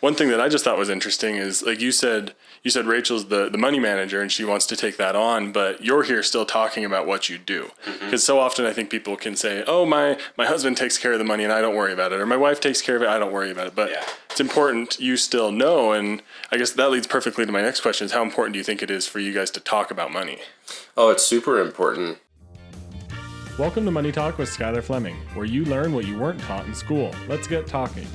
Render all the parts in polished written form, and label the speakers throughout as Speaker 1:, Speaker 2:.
Speaker 1: one thing that I just thought was interesting is, like you said Rachel's the money manager and she wants to take that on, but you're here still talking about what you do. Because so often I think people can say, oh, my husband takes care of the money and I don't worry about it, or my wife takes care of it, I don't worry about it. But it's important you still know, and I guess that leads perfectly to my next question is, how important do you think it is for you guys to talk about money?
Speaker 2: Oh, it's super important.
Speaker 1: Welcome to Money Talk with Skyler Fleming, where you learn what you weren't taught in school. Let's get talking.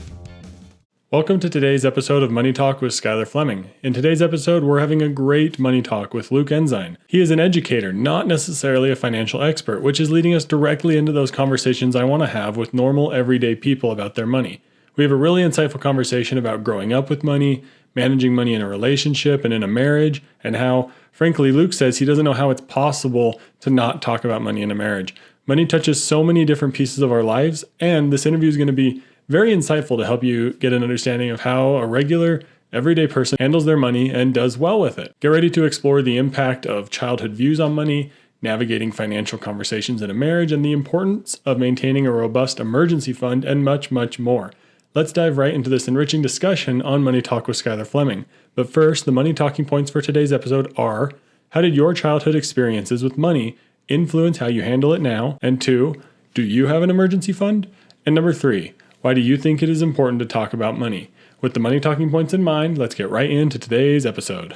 Speaker 1: Welcome to today's episode of Money Talk with Skyler Fleming. In today's episode, we're having a great money talk with Luke Ensign. He is an educator, not necessarily a financial expert, which is leading us directly into those conversations I want to have with normal, everyday people about their money. We have a really insightful conversation about growing up with money, managing money in a relationship and in a marriage, and how, frankly, Luke says he doesn't know how it's possible to not talk about money in a marriage. Money touches so many different pieces of our lives, and this interview is going to be very insightful to help you get an understanding of how a regular, everyday person handles their money and does well with it. Get ready to explore the impact of childhood views on money, navigating financial conversations in a marriage, and the importance of maintaining a robust emergency fund, and much, much more. Let's dive right into this enriching discussion on Money Talk with Skyler Fleming. But first, the money talking points for today's episode are: how did your childhood experiences with money influence how you handle it now? And 2, do you have an emergency fund? And number 3, why do you think it is important to talk about money? With the money talking points in mind, let's get right into today's episode.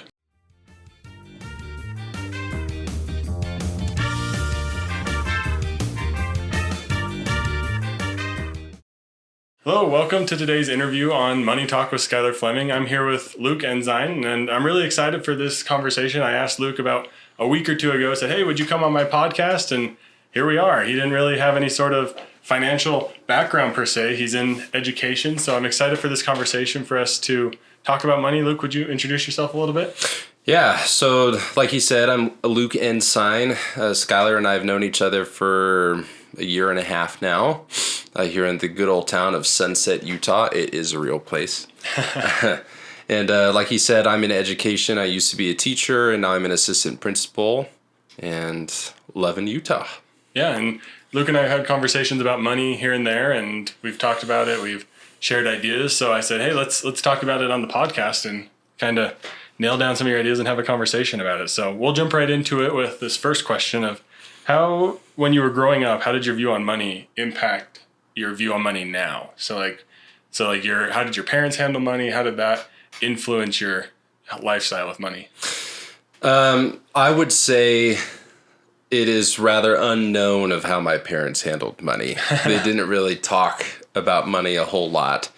Speaker 1: Hello, welcome to today's interview on Money Talk with Skyler Fleming. I'm here with Luke Ensign, and I'm really excited for this conversation. I asked Luke about a week or two ago, said, hey, would you come on my podcast? And here we are. He didn't really have any sort of financial background per se. He's in education, so I'm excited for this conversation for us to talk about money. Luke, would you introduce yourself a little bit?
Speaker 2: Yeah, so like he said, I'm Luke Ensign. Skyler and I have known each other for a year and a half now, here in the good old town of Sunset, Utah. It is a real place. And like he said, I'm in education. I used to be a teacher, and now I'm an assistant principal, and live in Utah. Yeah,
Speaker 1: and Luke and I have had conversations about money here and there, and we've talked about it. We've shared ideas. So I said, hey, let's talk about it on the podcast and kind of nail down some of your ideas and have a conversation about it. So we'll jump right into it with this first question of how, when you were growing up, how did your view on money impact your view on money now? So how did your parents handle money? How did that influence your lifestyle with money?
Speaker 2: I would say it is rather unknown of how my parents handled money. They didn't really talk about money a whole lot.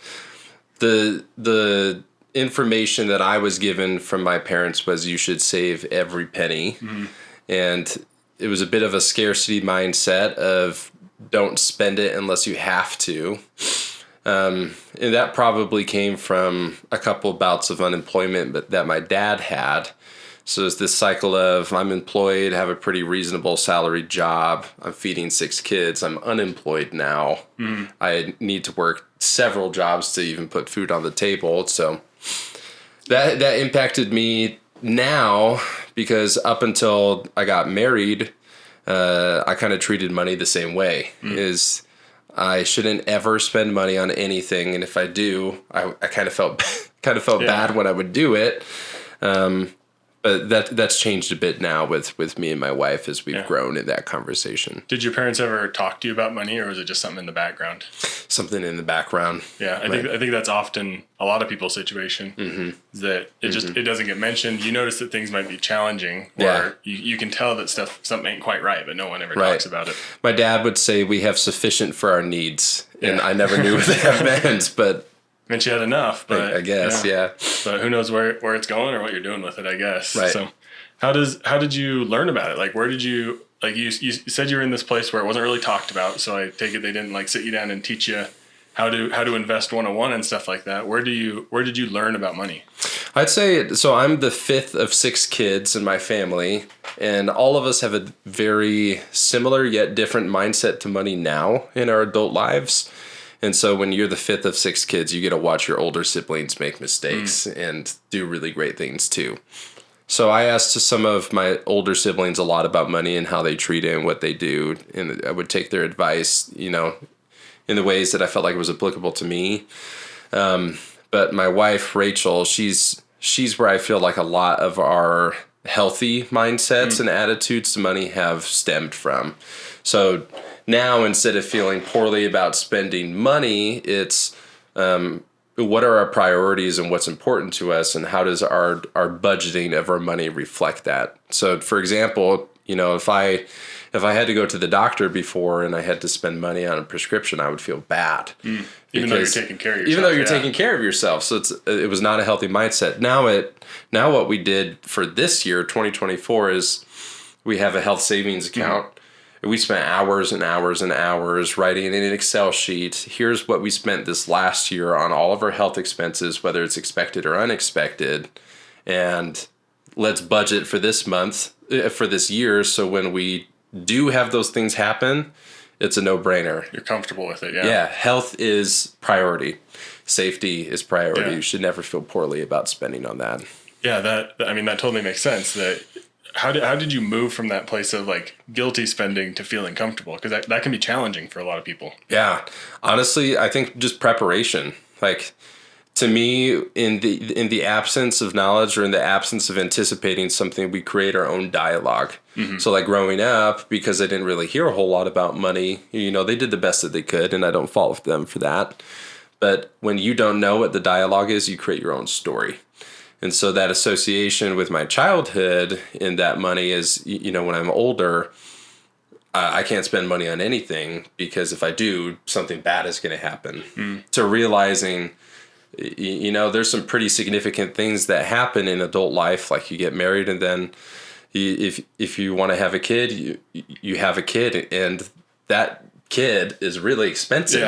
Speaker 2: The information that I was given from my parents was you should save every penny. Mm-hmm. And it was a bit of a scarcity mindset of don't spend it unless you have to. And that probably came from a couple bouts of unemployment that my dad had. So it's this cycle of I'm employed, have a pretty reasonable salaried job. I'm feeding 6 kids. I'm unemployed now. Mm. I need to work several jobs to even put food on the table. So that impacted me now, because up until I got married, I kind of treated money the same way. Is I shouldn't ever spend money on anything, and if I do, I kind of felt bad when I would do it. But that's changed a bit now with me and my wife as we've grown in that conversation.
Speaker 1: Did your parents ever talk to you about money, or was it just something in the background?
Speaker 2: Something in the background.
Speaker 1: Yeah, I think that's often a lot of people's situation. Mm-hmm. Is that it just it doesn't get mentioned. You notice that things might be challenging, or you can tell that something ain't quite right, but no one ever talks about it.
Speaker 2: My dad would say we have sufficient for our needs, and I never knew what that meant, but
Speaker 1: meant you had enough, but
Speaker 2: I guess, yeah.
Speaker 1: But who knows where it's going or what you're doing with it, I guess.
Speaker 2: Right.
Speaker 1: So how did you learn about it? Like, where did you, like you said you were in this place where it wasn't really talked about, so I take it they didn't like sit you down and teach you how to invest 101 and stuff like that. Where did you learn about money?
Speaker 2: I'd say, so I'm the 5th of 6 kids in my family, and all of us have a very similar yet different mindset to money now in our adult lives. And so when you're the 5th of 6 kids, you get to watch your older siblings make mistakes and do really great things too. So I asked some of my older siblings a lot about money and how they treat it and what they do. And I would take their advice, in the ways that I felt like it was applicable to me. But my wife, Rachel, she's where I feel like a lot of our healthy mindsets and attitudes to money have stemmed from. So now, instead of feeling poorly about spending money, it's what are our priorities and what's important to us, and how does our budgeting of our money reflect that? So, for example, if I had to go to the doctor before and I had to spend money on a prescription, I would feel bad.
Speaker 1: Even though you're taking care of yourself.
Speaker 2: Even though you're taking care of yourself. So it was not a healthy mindset. Now what we did for this year, 2024, is we have a health savings account. We spent hours and hours and hours writing in an Excel sheet. Here's what we spent this last year on all of our health expenses, whether it's expected or unexpected. And let's budget for this month, for this year. So when we do have those things happen, it's a no-brainer.
Speaker 1: You're comfortable with it, yeah.
Speaker 2: Yeah, health is priority. Safety is priority. Yeah. You should never feel poorly about spending on that.
Speaker 1: Yeah, that totally makes sense. How did you move from that place of like guilty spending to feeling comfortable? Because that can be challenging for a lot of people.
Speaker 2: Yeah, honestly, I think just preparation. Like, to me, in the absence of knowledge or in the absence of anticipating something, we create our own dialogue. So like growing up, because I didn't really hear a whole lot about money, they did the best that they could, and I don't fault them for that. But when you don't know what the dialogue is, you create your own story. And so that association with my childhood in that money is, when I'm older, I can't spend money on anything, because if I do, something bad is going to happen. To realizing, there's some pretty significant things that happen in adult life, like you get married, and then if you want to have a kid, you have a kid, and that kid is really expensive.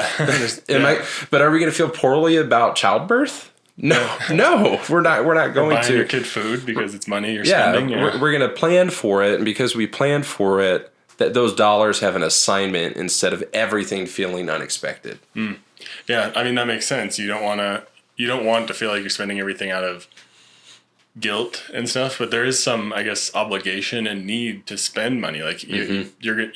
Speaker 2: Yeah. But are we going to feel poorly about childbirth? No, we're not going
Speaker 1: buying
Speaker 2: to.
Speaker 1: Your kid food because it's money you're spending.
Speaker 2: We're going to plan for it, and because we plan for it, that those dollars have an assignment instead of everything feeling unexpected.
Speaker 1: Yeah, that makes sense. You don't want to feel like you're spending everything out of guilt and stuff, but there is some, I guess, obligation and need to spend money. Like you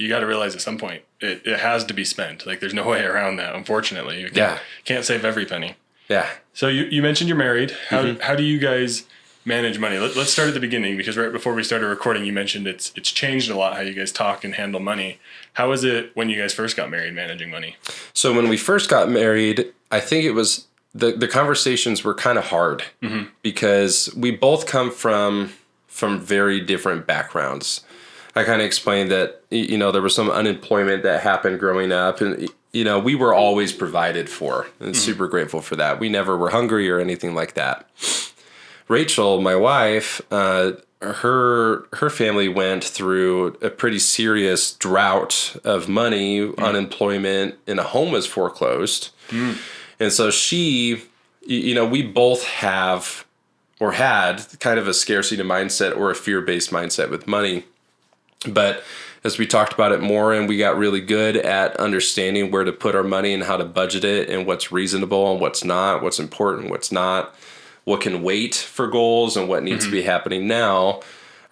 Speaker 1: got to realize at some point it has to be spent. Like there's no way around that. Unfortunately, you can't save every penny.
Speaker 2: Yeah.
Speaker 1: So you mentioned you're married. How do you guys manage money? Let's start at the beginning, because right before we started recording, you mentioned it's changed a lot how you guys talk and handle money. How was it when you guys first got married, managing money?
Speaker 2: So when we first got married, I think it was the conversations were kind of hard because we both come from very different backgrounds. I kind of explained that, there was some unemployment that happened growing up, and, we were always provided for, and super grateful for that. We never were hungry or anything like that. Rachel, my wife, her family went through a pretty serious drought of money, unemployment, and a home was foreclosed. And so we both have or had kind of a scarcity mindset or a fear-based mindset with money. But as we talked about it more, and we got really good at understanding where to put our money and how to budget it, and what's reasonable and what's not, what's important, what's not, what can wait for goals and what needs to be happening now,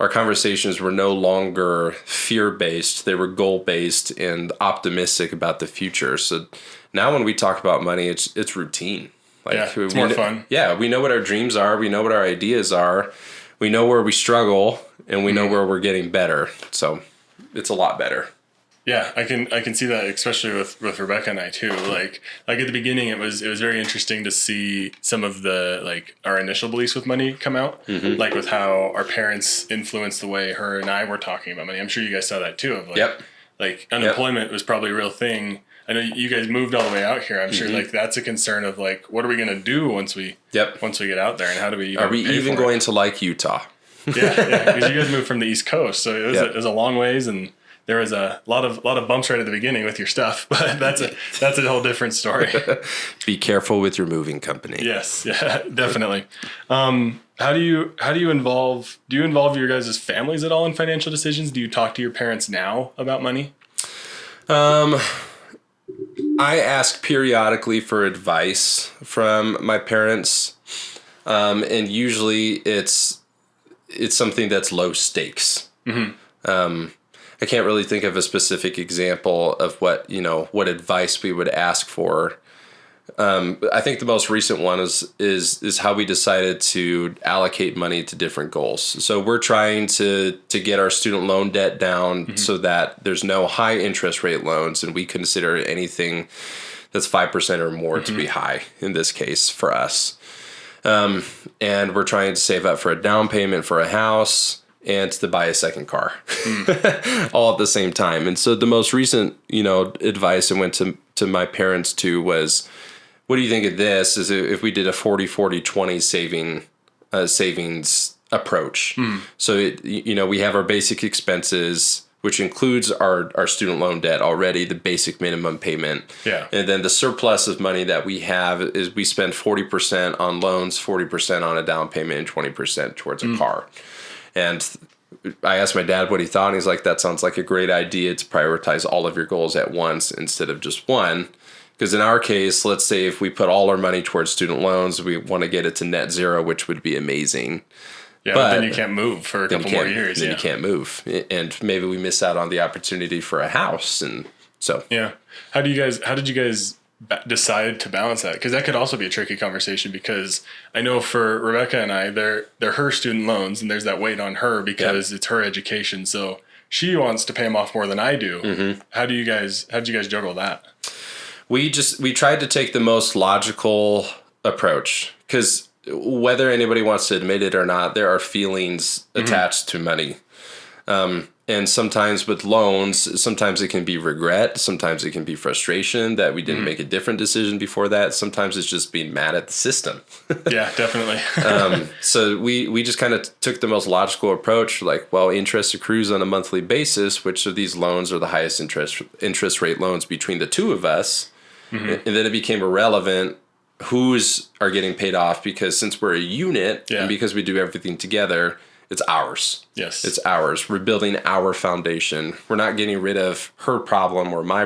Speaker 2: our conversations were no longer fear-based. They were goal-based and optimistic about the future. So now when we talk about money, it's routine.
Speaker 1: It's more fun.
Speaker 2: Yeah, we know what our dreams are. We know what our ideas are. We know where we struggle, and we know where we're getting better. So it's a lot better.
Speaker 1: Yeah, I can see that, especially with Rebecca and I too. Like at the beginning, it was very interesting to see some of the our initial beliefs with money come out, like with how our parents influenced the way her and I were talking about money. I'm sure you guys saw that too. Of unemployment was probably a real thing. I know you guys moved all the way out here. I'm sure that's a concern of what are we going to do once we get out there, and how do we
Speaker 2: are we even going to like Utah?
Speaker 1: Yeah, because you guys moved from the East Coast, so it was a long ways, and there was a lot of bumps right at the beginning with your stuff, but that's a whole different story.
Speaker 2: Be careful with your moving company.
Speaker 1: Yes, yeah, definitely. How do you involve your guys' families at all in financial decisions? Do you talk to your parents now about money?
Speaker 2: I ask periodically for advice from my parents, and usually it's something that's low stakes. I can't really think of a specific example of what advice we would ask for. I think the most recent one is how we decided to allocate money to different goals. So we're trying to get our student loan debt down so that there's no high interest rate loans, and we consider anything that's 5% or more to be high in this case for us. And we're trying to save up for a down payment for a house and to buy a second car all at the same time. And so the most recent, advice I went to my parents was, what do you think of this? Is if we did a 40-40-20 savings approach? So, we have our basic expenses, which includes our student loan debt already, the basic minimum payment.
Speaker 1: Yeah.
Speaker 2: And then the surplus of money that we have is we spend 40% on loans, 40% on a down payment, and 20% towards a car. And I asked my dad what he thought, and he's like, that sounds like a great idea to prioritize all of your goals at once instead of just one. Because in our case, let's say if we put all our money towards student loans, we want to get it to net zero, which would be amazing.
Speaker 1: Yeah, but then you can't move for a couple more years.
Speaker 2: Then you can't move. And maybe we miss out on the opportunity for a house. And so.
Speaker 1: Yeah. How did you guys decide to balance that? Because that could also be a tricky conversation, because I know for Rebecca and I, they're her student loans, and there's that weight on her because it's her education. So she wants to pay them off more than I do. How'd you guys juggle that?
Speaker 2: We tried to take the most logical approach, because whether anybody wants to admit it or not, there are feelings attached to money. And sometimes with loans, sometimes it can be regret. Sometimes it can be frustration that we didn't make a different decision before that. Sometimes it's just being mad at the system.
Speaker 1: Yeah, definitely.
Speaker 2: So we just kind of took the most logical approach, like, well, interest accrues on a monthly basis. Which of these loans are the highest interest rate loans between the two of us? And then it became irrelevant whose are getting paid off, because since we're a unit and because we do everything together, it's ours.
Speaker 1: Yes.
Speaker 2: It's ours. We're building our foundation. We're not getting rid of her problem or my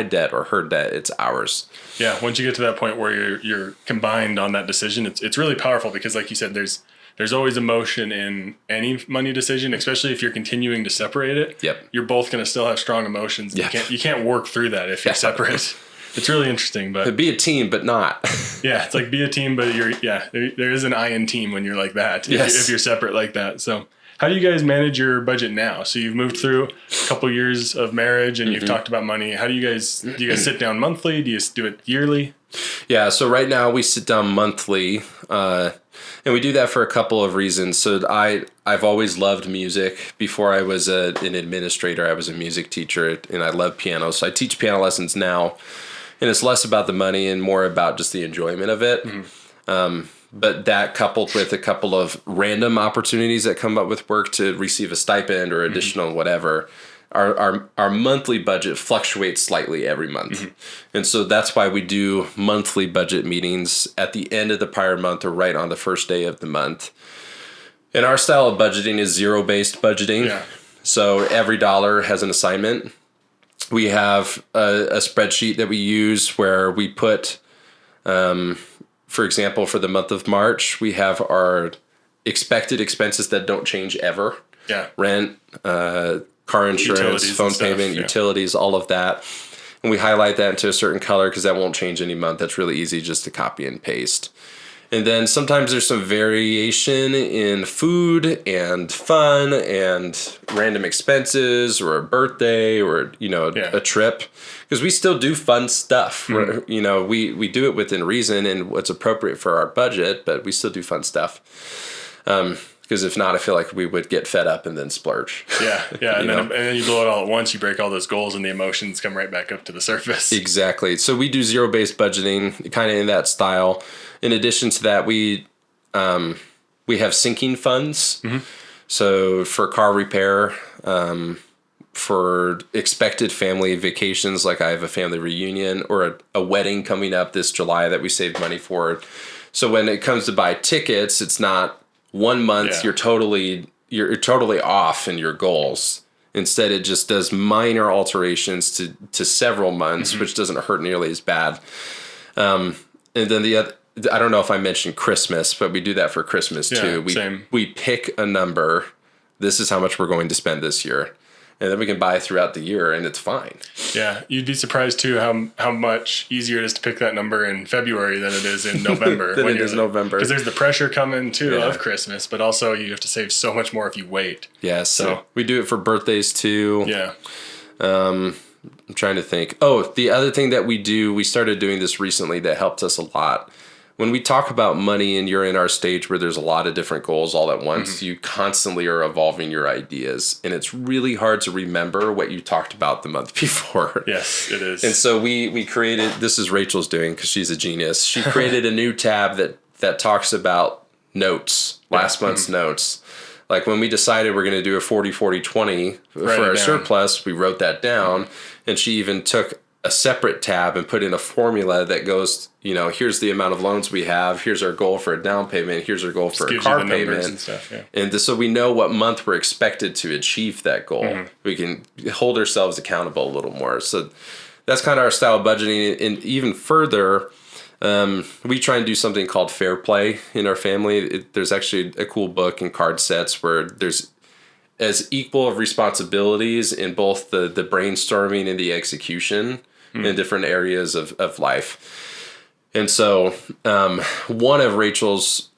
Speaker 2: debt or her debt. It's ours.
Speaker 1: Yeah. Once you get to that point where you're combined on that decision, it's really powerful, because like you said, there's always emotion in any money decision, especially if you're continuing to separate it.
Speaker 2: Yep.
Speaker 1: You're both going to still have strong emotions.
Speaker 2: Yep.
Speaker 1: You can't work through that if you're separate. It's really interesting, but
Speaker 2: be a team, but not.
Speaker 1: Yeah, it's like be a team, but there is an I in team when you're like that. If you're separate like that. So how do you guys manage your budget now? So you've moved through a couple years of marriage, and you've talked about money. How do you guys sit down monthly? Do you do it yearly?
Speaker 2: Yeah. So right now we sit down monthly, and we do that for a couple of reasons. So I've always loved music. Before I was an administrator, I was a music teacher, and I love piano. So I teach piano lessons now. And it's less about the money and more about just the enjoyment of it. But that coupled with a couple of random opportunities that come up with work to receive a stipend or additional whatever, our monthly budget fluctuates slightly every month. And so that's why we do monthly budget meetings at the end of the prior month or right on the first day of the month. And our style of budgeting is zero-based budgeting. Yeah. So every dollar has an assignment. We have a spreadsheet that we use where we put, for example, for the month of March, we have our expected expenses that don't change ever. Yeah. Rent, car insurance, utilities, phone payment, utilities, all of that. And we highlight that into a certain color because that won't change any month. That's really easy just to copy and paste. And then sometimes there's some variation in food and fun and random expenses or a birthday or, a trip. Because we still do fun stuff. Mm-hmm. We do it within reason and what's appropriate for our budget, but we still do fun stuff. Because if not, I feel like we would get fed up and then splurge. Yeah.
Speaker 1: and then you blow it all at once, you break all those goals and the emotions come right back up to the surface.
Speaker 2: Exactly. So we do zero-based budgeting, kind of in that style. In addition to that, we have sinking funds. Mm-hmm. So for car repair, for expected family vacations, like I have a family reunion or a wedding coming up this July that we saved money for. So when it comes to buy tickets, it's not 1 month you're totally off in your goals. Instead, it just does minor alterations to several months, mm-hmm. which doesn't hurt nearly as bad. And then the other, I don't know if I mentioned Christmas, but we do that for Christmas too.
Speaker 1: Same.
Speaker 2: We pick a number. This is how much we're going to spend this year. and then we can buy throughout the year, and it's fine.
Speaker 1: Yeah, you'd be surprised too how much easier it is to pick that number in February than it is in November.
Speaker 2: Than it is November.
Speaker 1: Because there's the pressure coming too of Christmas, but also you have to save so much more if you wait.
Speaker 2: Yeah, so we do it for birthdays too.
Speaker 1: Yeah.
Speaker 2: I'm trying to think. Oh, the other thing that we started doing this recently that helped us a lot. When we talk about money and you're in our stage where there's a lot of different goals all at once, you constantly are evolving your ideas. And it's really hard to remember what you talked about the month before.
Speaker 1: Yes, it is.
Speaker 2: And so we created, this is Rachel's doing because she's a genius. She created a new tab that talks about notes, last month's notes. Like when we decided we're going to do a 40-40-20 for our surplus, we wrote that down. And she even took a separate tab and put in a formula that goes, here's the amount of loans we have. Here's our goal for a down payment. Here's our goal for a car payment.
Speaker 1: And stuff, yeah.
Speaker 2: And so we know what month we're expected to achieve that goal. We can hold ourselves accountable a little more. So that's kind of our style of budgeting. And even further, we try and do something called fair play in our family. There's actually a cool book and card sets where there's as equal of responsibilities in both the brainstorming and the execution in different areas of life. And so one of Rachel's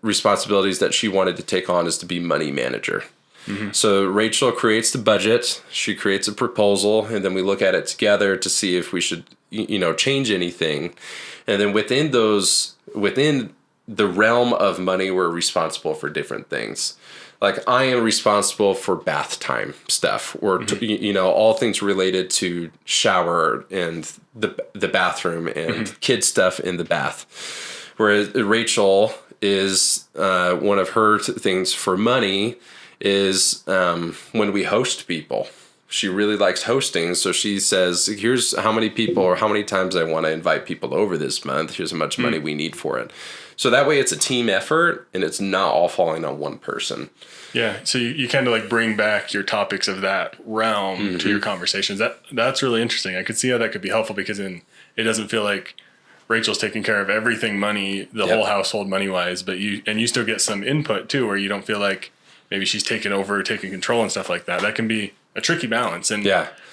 Speaker 2: responsibilities that she wanted to take on is to be money manager. So Rachel creates the budget, she creates a proposal, and then we look at it together to see if we should change anything. And then within the realm of money, we're responsible for different things. Like I am responsible for bath time stuff, or all things related to shower and the bathroom and kid stuff in the bath. Whereas Rachel is one of her things for money is when we host people. She really likes hosting, so she says, here's how many people or how many times I want to invite people over this month. Here's how much money we need for it. So that way it's a team effort and it's not all falling on one person.
Speaker 1: Yeah, so you kind of like bring back your topics of that realm to your conversations. That's really interesting. I could see how that could be helpful because it doesn't feel like Rachel's taking care of everything money, the whole household money-wise, but you still get some input too where you don't feel like maybe she's taking control and stuff like that. That can be a tricky balance. And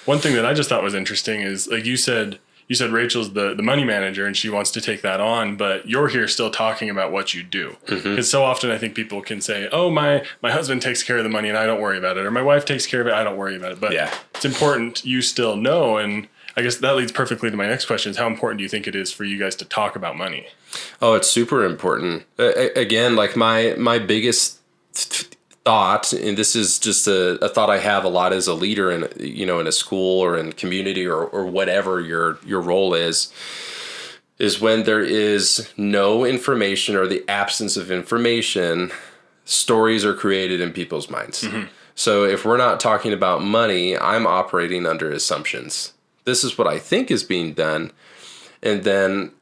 Speaker 1: one thing that I just thought was interesting is like you said Rachel's the money manager and she wants to take that on, but you're here still talking about what you do. Because so often I think people can say, oh, my husband takes care of the money and I don't worry about it. Or my wife takes care of it, I don't worry about it. But it's important you still know. And I guess that leads perfectly to my next question is how important do you think it is for you guys to talk about money?
Speaker 2: Oh, it's super important. Again, like my biggest thought, and this is just a thought I have a lot as a leader in a school or in community or whatever your role is when there is no information or the absence of information, stories are created in people's minds. So if we're not talking about money, I'm operating under assumptions. This is what I think is being done, and then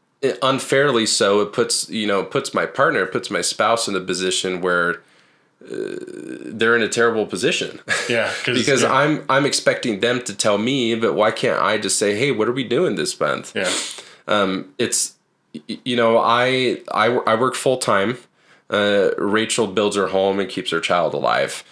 Speaker 2: unfairly so, it puts my spouse in a position where they're in a terrible position. Because I'm expecting them to tell me, but why can't I just say, hey, what are we doing this month? It's I work full time. Rachel builds her home and keeps her child alive,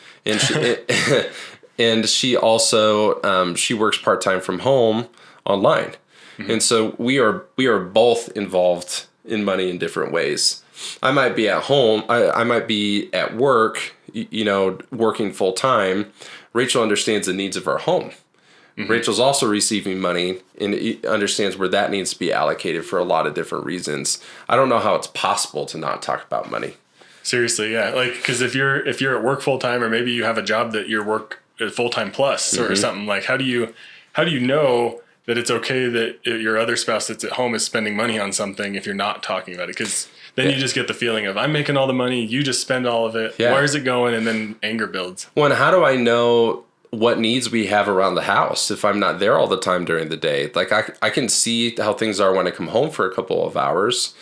Speaker 2: and she also she works part time from home online, and so we are both involved in money in different ways. I might be at home. I might be at work, working full time. Rachel understands the needs of our home. Rachel's also receiving money and understands where that needs to be allocated for a lot of different reasons. I don't know how it's possible to not talk about money. Seriously,
Speaker 1: yeah. Like, because if you're at work full time, or maybe you have a job that your work full time plus or something, like how do you know that it's okay that your other spouse that's at home is spending money on something if you're not talking about it? Because then you just get the feeling of, I'm making all the money, you just spend all of it. Where is it going? And then anger builds.
Speaker 2: Well, and how do I know what needs we have around the house if I'm not there all the time during the day? Like I can see how things are when I come home for a couple of hours,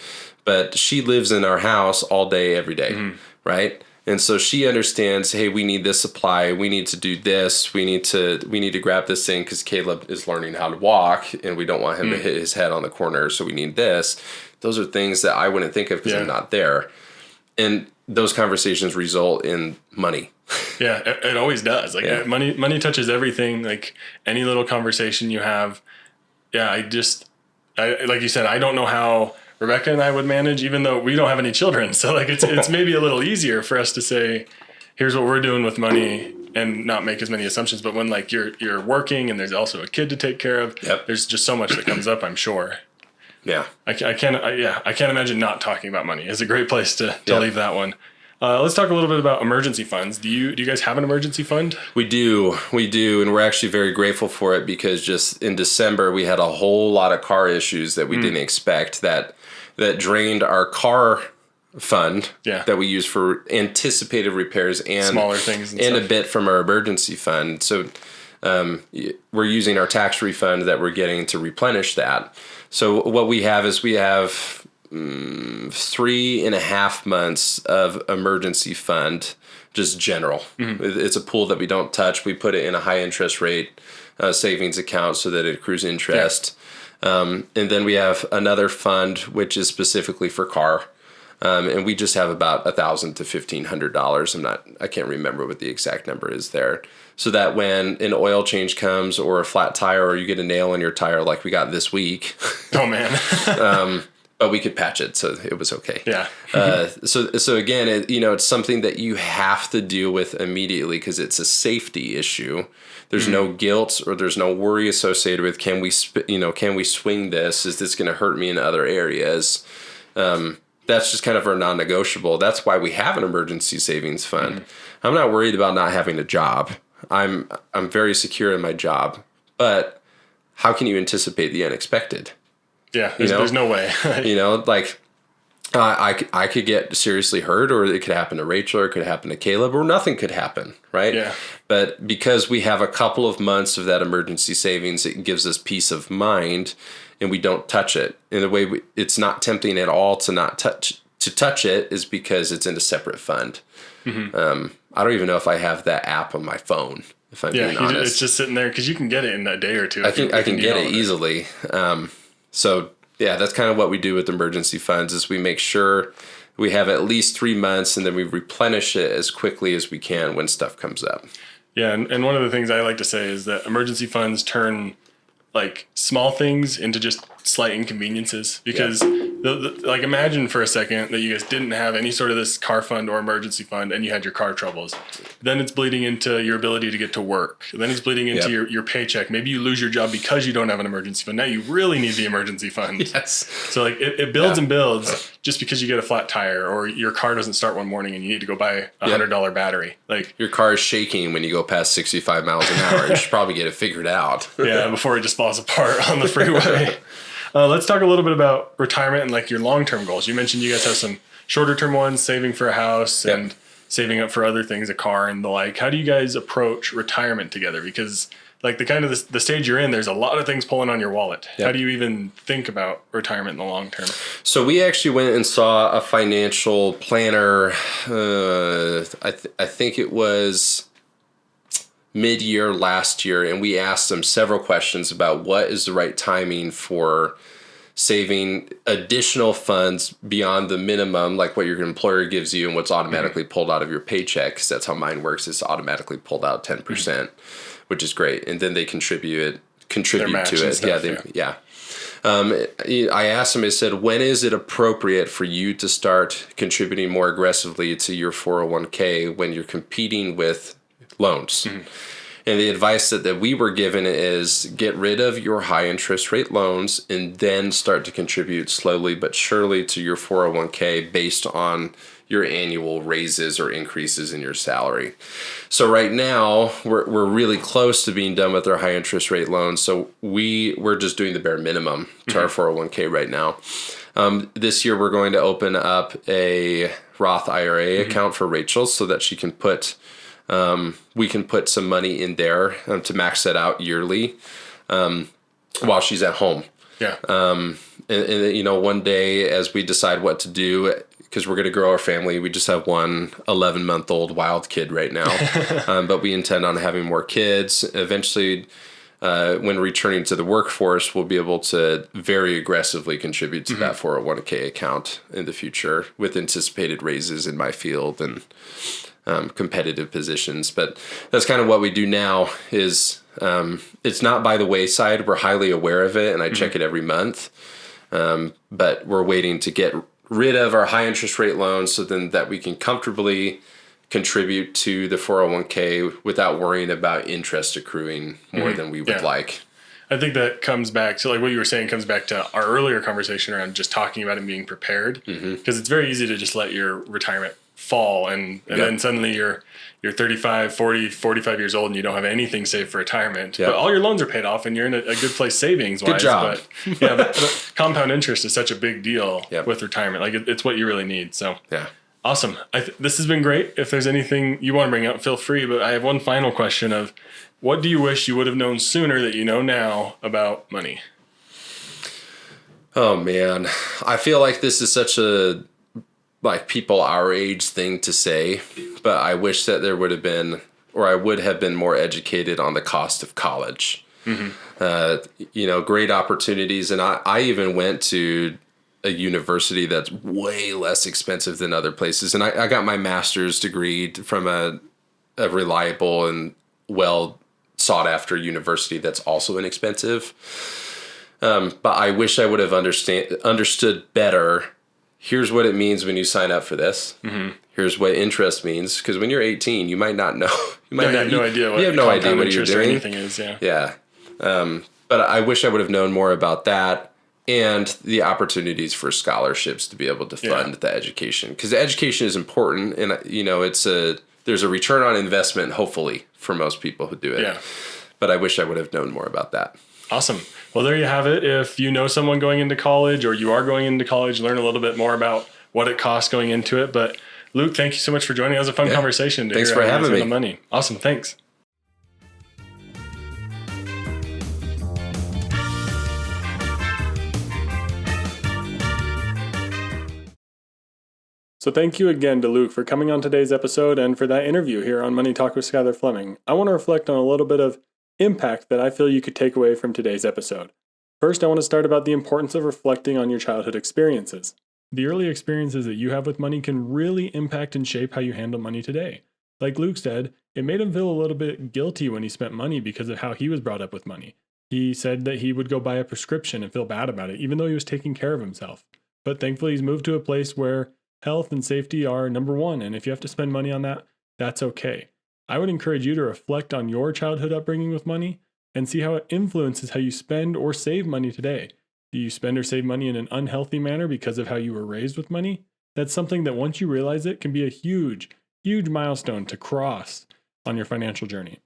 Speaker 2: but she lives in our house all day, every day, right? And so she understands, hey, we need this supply. We need to do this. We need to grab this thing because Caleb is learning how to walk and we don't want him to hit his head on the corner. So we need this. Those are things that I wouldn't think of because I'm not there. And those conversations result in money.
Speaker 1: Yeah, it always does. Like money touches everything. Like any little conversation you have. Yeah, I like you said, I don't know how Rebecca and I would manage, even though we don't have any children. So like it's maybe a little easier for us to say, here's what we're doing with money and not make as many assumptions. But when like you're working and there's also a kid to take care of, there's just so much that comes up, I'm sure.
Speaker 2: Yeah.
Speaker 1: I can't imagine not talking about money. It's a great place to leave that one. Let's talk a little bit about emergency funds. Do you guys have an emergency fund?
Speaker 2: We do, and we're actually very grateful for it because just in December we had a whole lot of car issues that we didn't expect that drained our car fund that we use for anticipated repairs and
Speaker 1: smaller things
Speaker 2: and a bit from our emergency fund. So we're using our tax refund that we're getting to replenish that. So what we have is 3.5 months of emergency fund, just general. It's a pool that we don't touch. We put it in a high interest rate savings account so that it accrues interest. And then we have another fund, which is specifically for car. And we just have about $1,000 to $1,500. I can't remember what the exact number is there. So that when an oil change comes or a flat tire or you get a nail in your tire like we got this week.
Speaker 1: Oh man.
Speaker 2: But we could patch it, so it was okay.
Speaker 1: Yeah.
Speaker 2: So again, it's something that you have to deal with immediately because it's a safety issue. There's no guilt or there's no worry associated with can we swing this? Is this going to hurt me in other areas? That's just kind of our non-negotiable. That's why we have an emergency savings fund. I'm not worried about not having a job. I'm very secure in my job, but how can you anticipate the unexpected?
Speaker 1: Yeah, there's no way.
Speaker 2: Like I could get seriously hurt, or it could happen to Rachel, or it could happen to Caleb, or nothing could happen, right?
Speaker 1: Yeah.
Speaker 2: But because we have a couple of months of that emergency savings, it gives us peace of mind, and we don't touch it. In the way it's not tempting at all to not touch it is because it's in a separate fund. I don't even know if I have that app on my phone. If I'm being honest,
Speaker 1: it's just sitting there because you can get it in a day or two.
Speaker 2: I can get it easily. So yeah, that's kind of what we do with emergency funds is we make sure we have at least 3 months and then we replenish it as quickly as we can when stuff comes up.
Speaker 1: Yeah. And one of the things I like to say is that emergency funds turn like small things into just slight inconveniences because like imagine for a second that you guys didn't have any sort of this car fund or emergency fund and you had your car troubles. Then it's bleeding into your ability to get to work. Then it's bleeding into your paycheck. Maybe you lose your job because you don't have an emergency fund. Now you really need the emergency fund.
Speaker 2: Yes.
Speaker 1: So like it builds and builds just because you get a flat tire or your car doesn't start one morning and you need to go buy a $100 battery. Like
Speaker 2: your car is shaking when you go past 65 miles an hour. You should probably get it figured out.
Speaker 1: Before it just falls apart on the freeway. Let's talk a little bit about retirement and like your long-term goals. You mentioned you guys have some shorter-term ones, saving for a house and saving up for other things, a car and the like. How do you guys approach retirement together? Because like the kind of the stage you're in, there's a lot of things pulling on your wallet. How do you even think about retirement in the long term?
Speaker 2: So we actually went and saw a financial planner. I think it was mid-year last year, and we asked them several questions about what is the right timing for saving additional funds beyond the minimum, like what your employer gives you and what's automatically pulled out of your paycheck, because that's how mine works. It's automatically pulled out 10%, which is great. And then they contribute to it. Stuff, I asked them, I said, when is it appropriate for you to start contributing more aggressively to your 401k when you're competing with loans? And the advice that we were given is get rid of your high interest rate loans and then start to contribute slowly but surely to your 401k based on your annual raises or increases in your salary. So right now we're really close to being done with our high interest rate loans. So we're just doing the bare minimum to our 401k right now. This year we're going to open up a Roth IRA account for Rachel so that she can put we can put some money in there to max that out yearly while she's at home. And one day as we decide what to do, because we're going to grow our family, we just have one 11-month-old wild kid right now, but we intend on having more kids. Eventually, when returning to the workforce, we'll be able to very aggressively contribute to that 401k account in the future with anticipated raises in my field and competitive positions. But that's kind of what we do now is it's not by the wayside. We're highly aware of it, and I check it every month. But we're waiting to get rid of our high interest rate loans so then that we can comfortably contribute to the 401k without worrying about interest accruing more than we would like.
Speaker 1: I think that comes back to like what you were saying, comes back to our earlier conversation around just talking about and being prepared, because it's very easy to just let your retirement fall and then suddenly you're 35, 40, 45 years old and you don't have anything saved for retirement, but all your loans are paid off and you're in a good place savings wise.
Speaker 2: Good job.
Speaker 1: But but compound interest is such a big deal with retirement. Like it's what you really need. So awesome. This has been great. If there's anything you want to bring up, feel free. But I have one final question of what do you wish you would have known sooner that you know now about money?
Speaker 2: Oh man, I feel like this is such a people our age thing to say, but I wish that there would have been, or I would have been more educated on the cost of college. Great opportunities. And I even went to a university that's way less expensive than other places. And I got my master's degree from a reliable and well sought after university that's also inexpensive. But I wish I would have understood better. Here's what it means when you sign up for this. Here's what interest means. Because when you're 18, you might not know. You have no idea what you're doing.
Speaker 1: Anything is.
Speaker 2: But I wish I would have known more about that and the opportunities for scholarships to be able to fund the education. Because the education is important, and there's a return on investment, hopefully, for most people who do it. Yeah. But I wish I would have known more about that.
Speaker 1: Awesome. Well, there you have it. If you know someone going into college or you are going into college, learn a little bit more about what it costs going into it. But Luke, thank you so much for joining. It was a fun conversation.
Speaker 2: Thanks for having me.
Speaker 1: Money. Awesome. Thanks. So thank you again to Luke for coming on today's episode and for that interview here on Money Talk with Skyler Fleming. I want to reflect on a little bit of impact that I feel you could take away from today's episode. First, I want to start about the importance of reflecting on your childhood experiences. The early experiences that you have with money can really impact and shape how you handle money today. Like Luke said, it made him feel a little bit guilty when he spent money because of how he was brought up with money. He said that he would go buy a prescription and feel bad about it, even though he was taking care of himself. But thankfully, he's moved to a place where health and safety are number one, and if you have to spend money on that, that's okay. I would encourage you to reflect on your childhood upbringing with money and see how it influences how you spend or save money today. Do you spend or save money in an unhealthy manner because of how you were raised with money? That's something that once you realize it can be a huge, huge milestone to cross on your financial journey.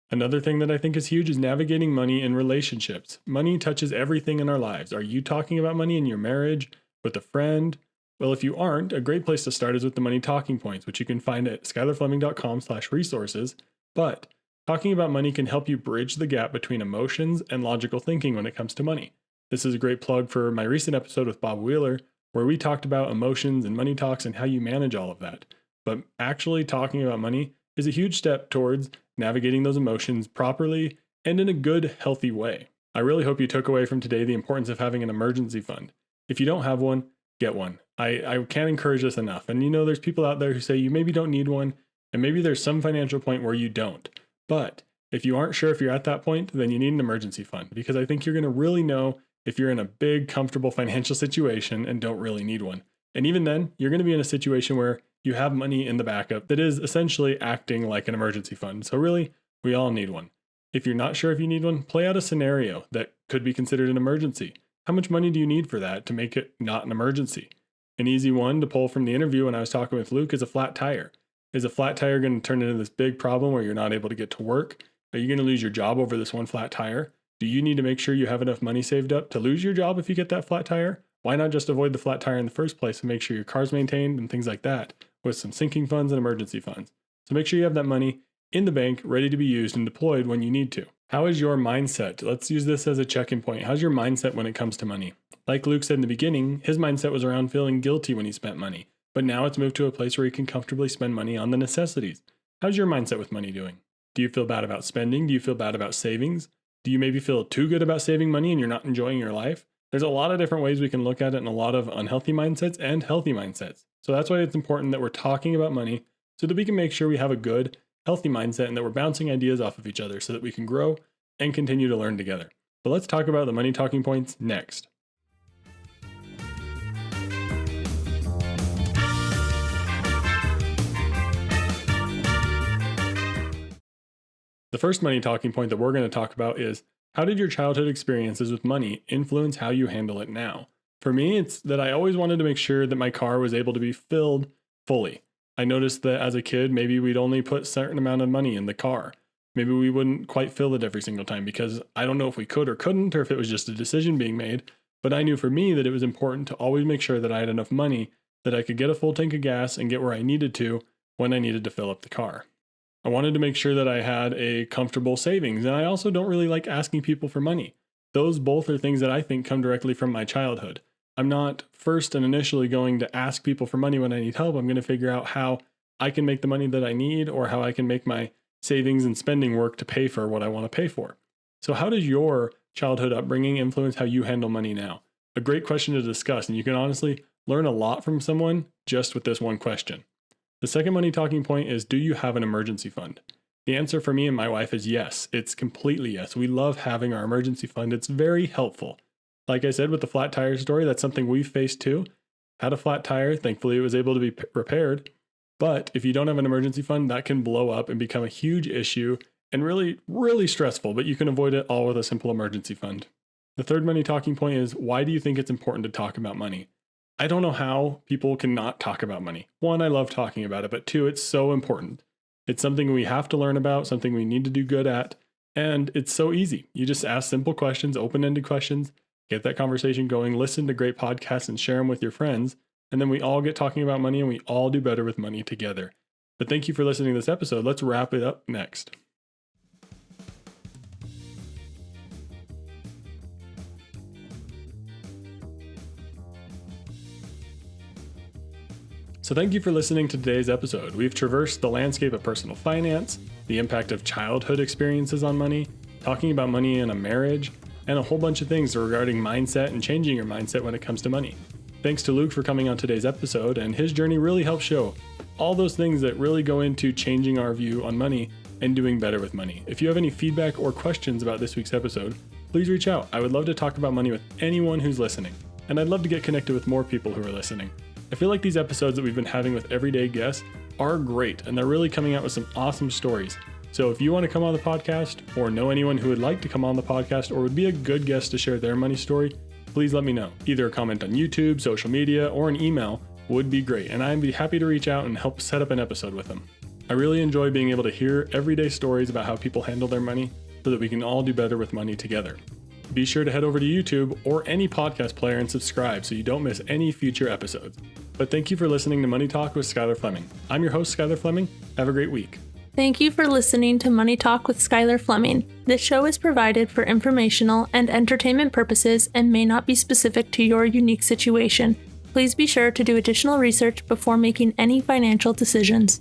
Speaker 1: Another thing that I think is huge is navigating money in relationships. Money touches everything in our lives. Are you talking about money in your marriage, with a friend? Well, if you aren't, a great place to start is with the Money Talking Points, which you can find at skylerfleming.com/resources. But talking about money can help you bridge the gap between emotions and logical thinking when it comes to money. This is a great plug for my recent episode with Bob Wheeler, where we talked about emotions and money talks and how you manage all of that. But actually talking about money is a huge step towards navigating those emotions properly and in a good, healthy way. I really hope you took away from today the importance of having an emergency fund. If you don't have one, get one. I can't encourage this enough. And there's people out there who say you maybe don't need one, and maybe there's some financial point where you don't. But if you aren't sure if you're at that point, then you need an emergency fund, because I think you're going to really know if you're in a big, comfortable financial situation and don't really need one. And even then, you're going to be in a situation where you have money in the backup that is essentially acting like an emergency fund. So really, we all need one. If you're not sure if you need one, play out a scenario that could be considered an emergency. How much money do you need for that to make it not an emergency? An easy one to pull from the interview when I was talking with Luke is a flat tire. Is a flat tire going to turn into this big problem where you're not able to get to work? Are you going to lose your job over this one flat tire? Do you need to make sure you have enough money saved up to lose your job if you get that flat tire? Why not just avoid the flat tire in the first place and make sure your car's maintained and things like that with some sinking funds and emergency funds? So make sure you have that money in the bank ready to be used and deployed when you need to. How is your mindset? Let's use this as a check-in point. How's your mindset when it comes to money? Like Luke said in the beginning, his mindset was around feeling guilty when he spent money, but now it's moved to a place where he can comfortably spend money on the necessities. How's your mindset with money doing? Do you feel bad about spending? Do you feel bad about savings? Do you maybe feel too good about saving money and you're not enjoying your life? There's a lot of different ways we can look at it and a lot of unhealthy mindsets and healthy mindsets. So that's why it's important that we're talking about money so that we can make sure we have a good, healthy mindset and that we're bouncing ideas off of each other so that we can grow and continue to learn together. But let's talk about the money talking points next. The first money talking point that we're going to talk about is, how did your childhood experiences with money influence how you handle it now? For me, it's that I always wanted to make sure that my car was able to be filled fully. I noticed that as a kid, maybe we'd only put a certain amount of money in the car. Maybe we wouldn't quite fill it every single time because I don't know if we could or couldn't, or if it was just a decision being made. But I knew for me that it was important to always make sure that I had enough money that I could get a full tank of gas and get where I needed to when I needed to fill up the car. I wanted to make sure that I had a comfortable savings, and I also don't really like asking people for money. Those both are things that I think come directly from my childhood. I'm not first and initially going to ask people for money when I need help. I'm going to figure out how I can make the money that I need or how I can make my savings and spending work to pay for what I want to pay for. So how does your childhood upbringing influence how you handle money now? A great question to discuss, and you can honestly learn a lot from someone just with this one question. The second money talking point is, do you have an emergency fund? The answer for me and my wife is yes. It's completely yes. We love having our emergency fund. It's very helpful. Like I said, with the flat tire story, that's something we've faced too. Had a flat tire. Thankfully, it was able to be repaired. But if you don't have an emergency fund, that can blow up and become a huge issue and really, really stressful, but you can avoid it all with a simple emergency fund. The third money talking point is, why do you think it's important to talk about money? I don't know how people cannot talk about money. One, I love talking about it, but two, it's so important. It's something we have to learn about, something we need to do good at, and it's so easy. You just ask simple questions, open-ended questions, get that conversation going, listen to great podcasts and share them with your friends, and then we all get talking about money and we all do better with money together. But thank you for listening to this episode. Let's wrap it up next. So thank you for listening to today's episode. We've traversed the landscape of personal finance, the impact of childhood experiences on money, talking about money in a marriage, and a whole bunch of things regarding mindset and changing your mindset when it comes to money. Thanks to Luke for coming on today's episode, and his journey really helps show all those things that really go into changing our view on money and doing better with money. If you have any feedback or questions about this week's episode, please reach out. I would love to talk about money with anyone who's listening, and I'd love to get connected with more people who are listening. I feel like these episodes that we've been having with everyday guests are great, and they're really coming out with some awesome stories. So if you want to come on the podcast or know anyone who would like to come on the podcast or would be a good guest to share their money story, please let me know. Either a comment on YouTube, social media, or an email would be great, and I'd be happy to reach out and help set up an episode with them. I really enjoy being able to hear everyday stories about how people handle their money so that we can all do better with money together. Be sure to head over to YouTube or any podcast player and subscribe so you don't miss any future episodes. But thank you for listening to Money Talk with Skyler Fleming. I'm your host, Skyler Fleming. Have a great week.
Speaker 3: Thank you for listening to Money Talk with Skyler Fleming. This show is provided for informational and entertainment purposes and may not be specific to your unique situation. Please be sure to do additional research before making any financial decisions.